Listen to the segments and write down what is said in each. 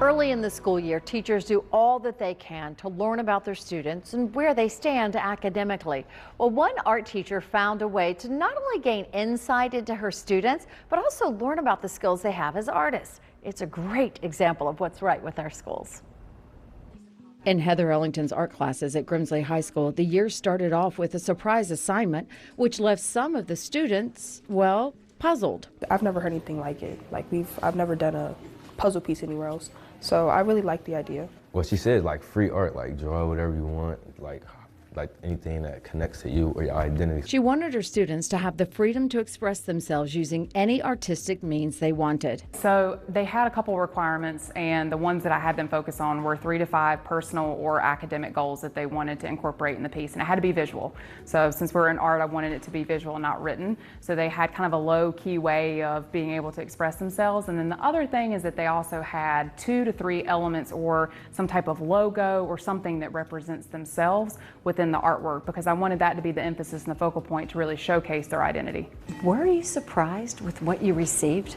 Early in the school year, teachers do all that they can to learn about their students and where they stand academically. Well, one art teacher found a way to not only gain insight into her students, but also learn about the skills they have as artists. It's a great example of what's right with our schools. In Heather Ellington's art classes at Grimsley High School, the year started off with a surprise assignment, which left some of the students, well, puzzled. I've never heard anything like it. I've never done a puzzle piece anywhere else. So I really like the idea. Well, she said like free art, like draw whatever you want, like anything that connects to you or your identity. She wanted her students to have the freedom to express themselves using any artistic means they wanted. So they had a couple requirements, and the ones that I had them focus on were 3 to 5 personal or academic goals that they wanted to incorporate in the piece, and it had to be visual. So since we're in art, I wanted it to be visual and not written. So they had kind of a low-key way of being able to express themselves. And then the other thing is that they also had 2 to 3 elements or some type of logo or something that represents themselves within the artwork, because I wanted that to be the emphasis and the focal point to really showcase their identity. Were you surprised with what you received?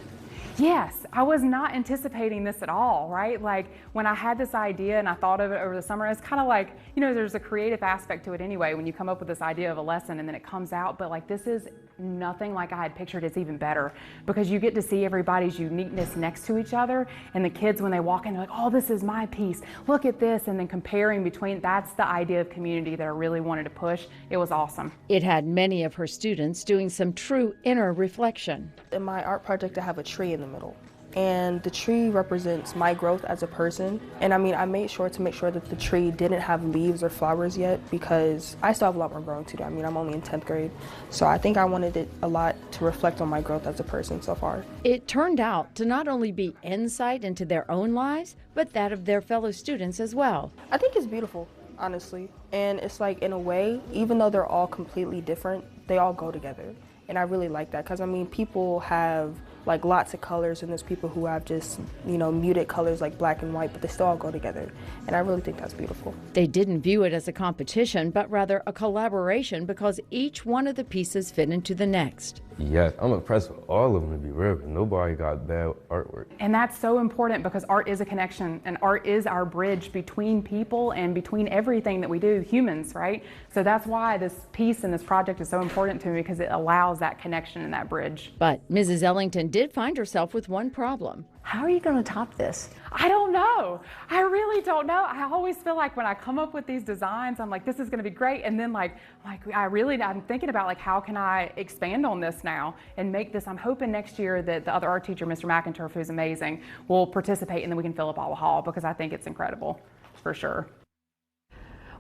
Yes, I was not anticipating this at all, right? Like when I had this idea and I thought of it over the summer, it's kind of like, you know, there's a creative aspect to it anyway when you come up with this idea of a lesson and then it comes out, but like this is nothing like I had pictured. It's even better because you get to see everybody's uniqueness next to each other, and the kids when they walk in, they're like, oh, this is my piece, look at this, and then comparing between, that's the idea of community that I really wanted to push. It was awesome. It had many of her students doing some true inner reflection. In my art project, I have a tree in the middle, and the tree represents my growth as a person. And I mean, I made sure to make sure that the tree didn't have leaves or flowers yet, because I still have a lot more growing to do. I mean, I'm only in 10th grade, so I think I wanted it a lot to reflect on my growth as a person so far. It turned out to not only be insight into their own lives, but that of their fellow students as well. I think it's beautiful, honestly, and it's like, in a way, even though they're all completely different, they all go together. And I really like that, because I mean, people have like lots of colors, and there's people who have just, you know, muted colors like black and white, but they still all go together. And I really think that's beautiful. They didn't view it as a competition, but rather a collaboration, because each one of the pieces fit into the next. Yes, I'm impressed with all of them, to be real. Nobody got bad artwork. And that's so important, because art is a connection, and art is our bridge between people and between everything that we do, humans, right? So that's why this piece and this project is so important to me, because it allows that connection and that bridge. But Mrs. Ellington did find herself with one problem. How are you going to top this? I don't know. I really don't know. I always feel like when I come up with these designs, I'm like, this is going to be great. And then I'm thinking about like, how can I expand on this now and make this? I'm hoping next year that the other art teacher, Mr. McInturf, who's amazing, will participate, and then we can fill up all the hall, because I think it's incredible for sure.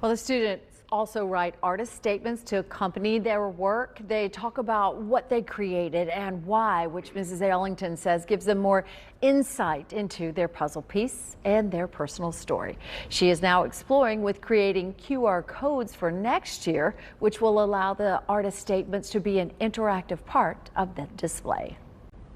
Well, the students also write artist statements to accompany their work. They talk about what they created and why, which Mrs. Ellington says gives them more insight into their puzzle piece and their personal story. She is now exploring with creating QR codes for next year, which will allow the artist statements to be an interactive part of the display.